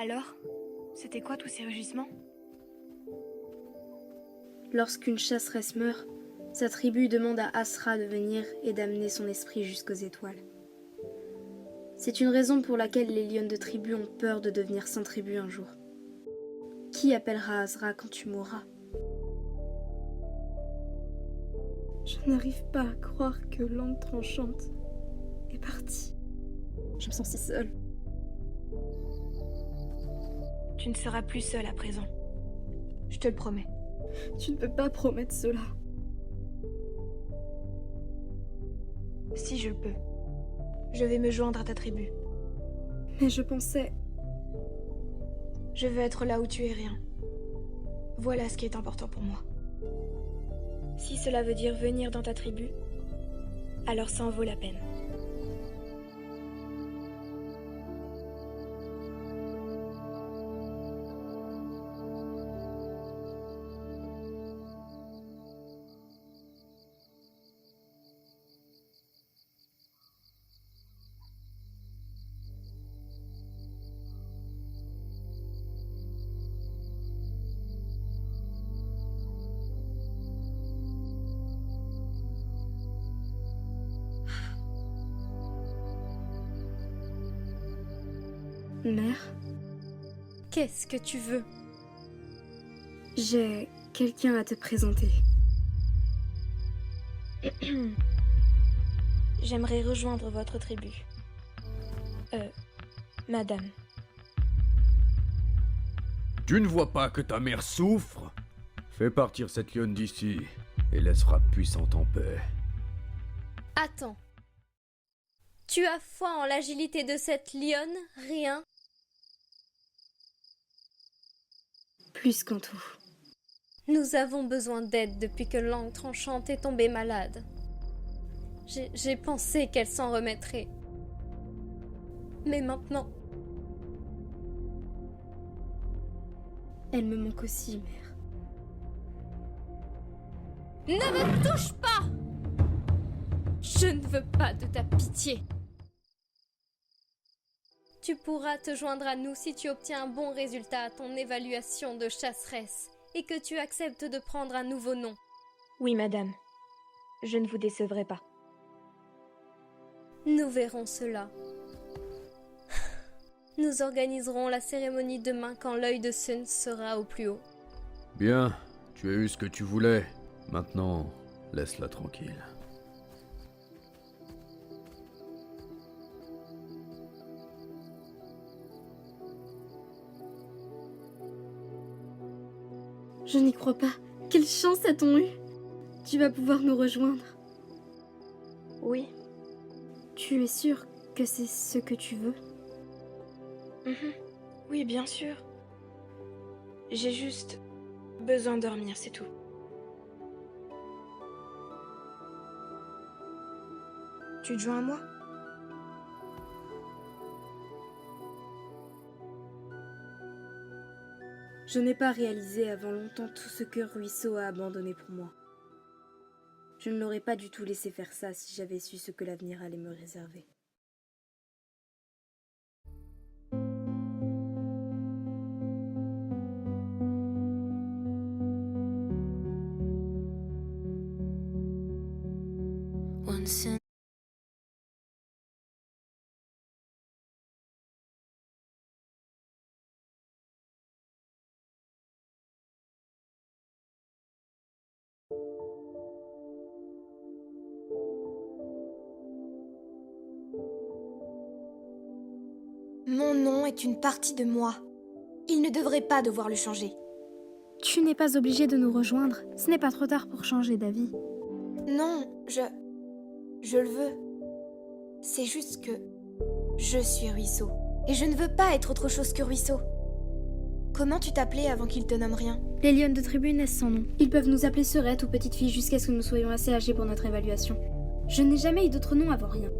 Alors, c'était quoi tous ces rugissements? Lorsqu'une chasseresse meurt, sa tribu demande à Asra de venir et d'amener son esprit jusqu'aux étoiles. C'est une raison pour laquelle les lionnes de tribu ont peur de devenir sans tribu un jour. Qui appellera Asra quand tu mourras? Je n'arrive pas à croire que Langue Tranchante est partie. Je me sens si seule. Tu ne seras plus seule à présent. Je te le promets. Tu ne peux pas promettre cela. Si je le peux. Je vais me joindre à ta tribu. Mais je pensais... Je veux être là où tu es rien. Voilà ce qui est important pour moi. Si cela veut dire venir dans ta tribu, alors ça en vaut la peine. Mère, Qu'est-ce que tu veux? j'ai quelqu'un à te présenter. J'aimerais rejoindre votre tribu. Madame. Tu ne vois pas que ta mère souffre? Fais partir cette lionne d'ici et laisse Frappe puissante en paix. Attends. Tu as foi en l'agilité de cette lionne, rien? Plus qu'en tout. Nous avons besoin d'aide depuis que Langue Tranchante est tombée malade. J'ai pensé qu'elle s'en remettrait. Mais maintenant, Elle me manque aussi, mère. ne me touche pas! Je ne veux pas de ta pitié. Tu pourras te joindre à nous si tu obtiens un bon résultat à ton évaluation de chasseresse et que tu acceptes de prendre un nouveau nom. Oui, madame. Je ne vous décevrai pas. Nous verrons cela. Nous organiserons la cérémonie demain quand l'œil de Sun sera au plus haut. Bien, tu as eu ce que tu voulais. Maintenant, laisse-la tranquille. Je n'y crois pas. Quelle chance a-t-on eu? Tu vas pouvoir nous rejoindre. Oui. Tu es sûre que c'est ce que tu veux? Oui, bien sûr. J'ai juste besoin de dormir, c'est tout. Tu te joins à moi? Je n'ai pas réalisé avant longtemps tout ce que Ruisseau a abandonné pour moi. Je ne l'aurais pas du tout laissé faire ça si j'avais su ce que l'avenir allait me réserver. Mon nom est une partie de moi. Il ne devrait pas devoir le changer. Tu n'es pas obligé de nous rejoindre. Ce n'est pas trop tard pour changer d'avis. Non, je le veux. C'est juste que je suis Ruisseau. Et je ne veux pas être autre chose que Ruisseau. Comment tu t'appelais avant qu'il te nomme rien? Les lionnes de tribu naissent sans nom. Ils peuvent nous appeler Serette ou petite fille jusqu'à ce que nous soyons assez âgés pour notre évaluation. Je n'ai jamais eu d'autre nom avant rien.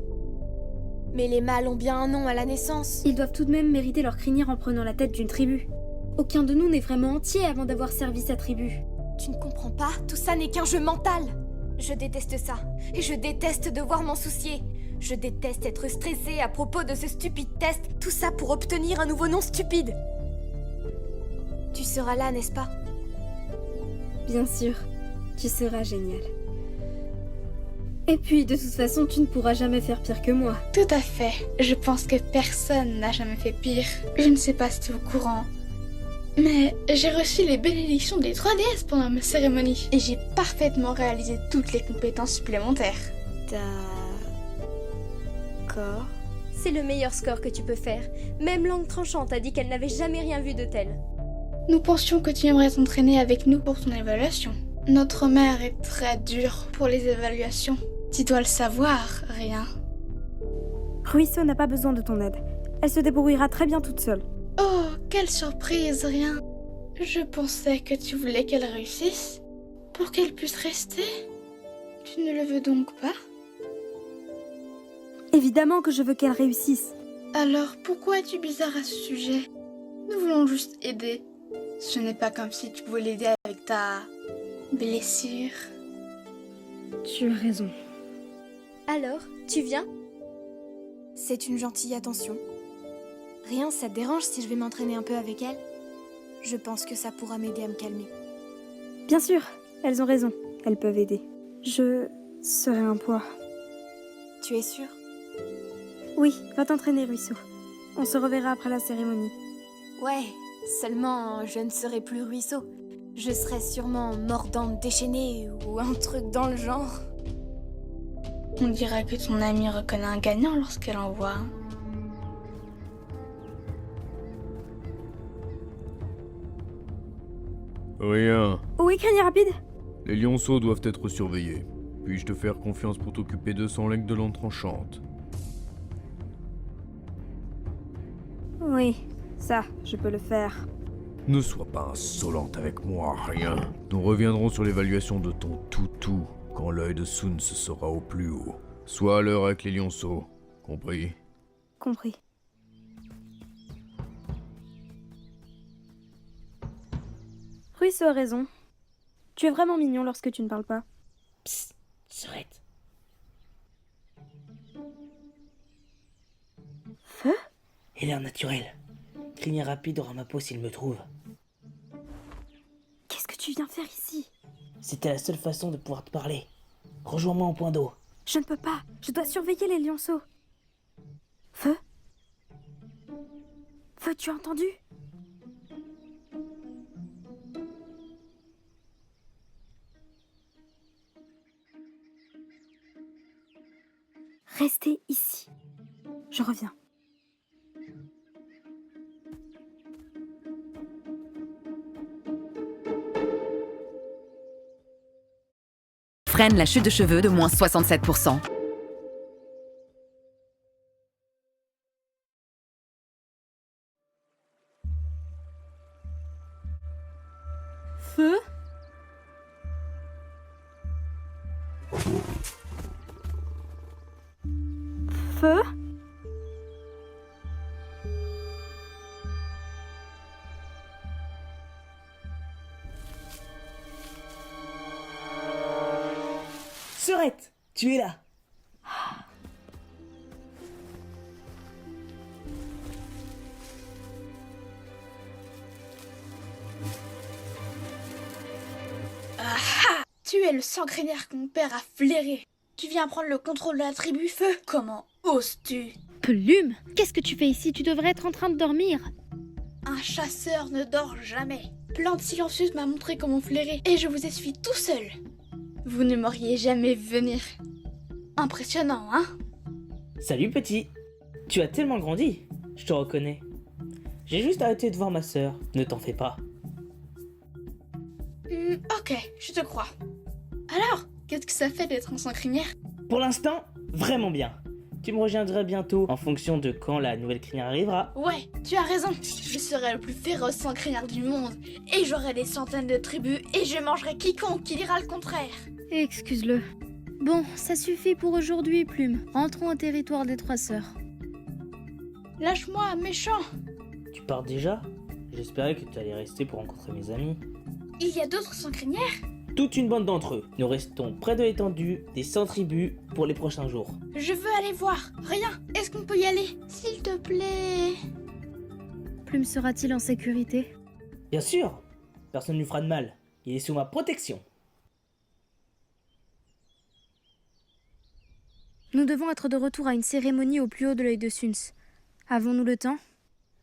Mais les mâles ont bien un nom à la naissance. Ils doivent tout de même mériter leur crinière en prenant la tête d'une tribu. Aucun de nous n'est vraiment entier avant d'avoir servi sa tribu. Tu ne comprends pas? Tout ça n'est qu'un jeu mental. Je déteste ça. Et je déteste devoir m'en soucier. Je déteste être stressée à propos de ce stupide test. Tout ça pour obtenir un nouveau nom stupide. Tu seras là, n'est-ce pas? Bien sûr, tu seras génial. Et puis, de toute façon, tu ne pourras jamais faire pire que moi. Tout à fait. Je pense que personne n'a jamais fait pire. Je ne sais pas si tu es au courant, mais j'ai reçu les bénédictions des 3 déesses pendant ma cérémonie. Et j'ai parfaitement réalisé toutes les compétences supplémentaires. D'accord. C'est le meilleur score que tu peux faire. Même Langue Tranchante a dit qu'elle n'avait jamais rien vu de tel. Nous pensions que tu aimerais t'entraîner avec nous pour ton évaluation. Notre mère est très dure pour les évaluations. Tu dois le savoir, Rien. Ruisseau n'a pas besoin de ton aide. Elle se débrouillera très bien toute seule. Oh, quelle surprise, Rien. Je pensais que tu voulais qu'elle réussisse pour qu'elle puisse rester. Tu ne le veux donc pas? Évidemment que je veux qu'elle réussisse. Alors, pourquoi es-tu bizarre à ce sujet? Nous voulons juste aider. Ce n'est pas comme si tu pouvais l'aider avec ta blessure. Tu as raison. Alors, tu viens? C'est une gentille attention. Rien, ça te dérange si je vais m'entraîner un peu avec elle? Je pense que ça pourra m'aider à me calmer. Bien sûr, elles ont raison. Elles peuvent aider. Je serai un poids. Tu es sûre? Oui, va t'entraîner, Ruisseau. On se reverra après la cérémonie. Ouais, seulement je ne serai plus Ruisseau. Je serai sûrement mordante déchaînée ou un truc dans le genre. On dirait que ton amie reconnaît un gagnant lorsqu'elle en voit un. Rien. Oui, craignez rapide. Les lionceaux doivent être surveillés. Puis-je te faire confiance pour t'occuper de son legs de Langue Tranchante? Oui, ça, je peux le faire. Ne sois pas insolente avec moi, Rien. Nous reviendrons sur l'évaluation de ton toutou quand l'œil de Sun se sera au plus haut. Sois à l'heure avec les lionceaux. Compris? Compris. Ruisseau a raison. Tu es vraiment mignon lorsque tu ne parles pas. Psst, Sorette. Feu? Et l'air naturel. Crinière rapide aura ma peau s'il me trouve. Qu'est-ce que tu viens faire ici? C'était la seule façon de pouvoir te parler. Rejoins-moi en point d'eau. Je ne peux pas. Je dois surveiller les lionceaux. Feu? Feu, tu as entendu? Restez ici. Je reviens. Freine la chute de cheveux de moins 67%. Feu? Feu? Sorette, tu es là. Tu es le sanguinaire que mon père a flairé. Tu viens prendre le contrôle de la tribu Feu? Comment oses-tu? Plume, qu'est-ce que tu fais ici? Tu devrais être en train de dormir. Un chasseur ne dort jamais. Plante silencieuse m'a montré comment flairer et je vous ai suivi tout seul. Vous ne m'auriez jamais vu venir. Impressionnant, hein? Salut petit. Tu as tellement grandi. Je te reconnais. J'ai juste arrêté de voir ma sœur. Ne t'en fais pas. Ok, je te crois. Alors, qu'est-ce que ça fait d'être en sanguinaire? Pour l'instant, vraiment bien. Tu me rejoindras bientôt en fonction de quand la nouvelle crinière arrivera. Ouais, tu as raison. Je serai le plus féroce sanguinaire du monde. Et j'aurai des centaines de tribus et je mangerai quiconque qui dira le contraire. Excuse-le. Bon, ça suffit pour aujourd'hui, Plume. Rentrons au territoire des Trois Sœurs. Lâche-moi, méchant. Tu pars déjà? J'espérais que tu allais rester pour rencontrer mes amis. Il y a d'autres sanguinaires? Toute une bande d'entre eux. Nous restons près de l'étendue des 100 tribus pour les prochains jours. Je veux aller voir. Rien. Est-ce qu'on peut y aller? S'il te plaît. Plume sera-t-il en sécurité? Bien sûr. Personne ne lui fera de mal. Il est sous ma protection. Nous devons être de retour à une cérémonie au plus haut de l'œil de Suns. Avons-nous le temps?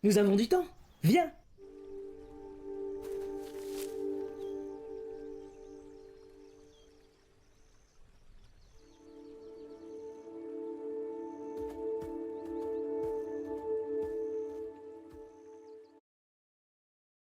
Nous avons du temps. Viens.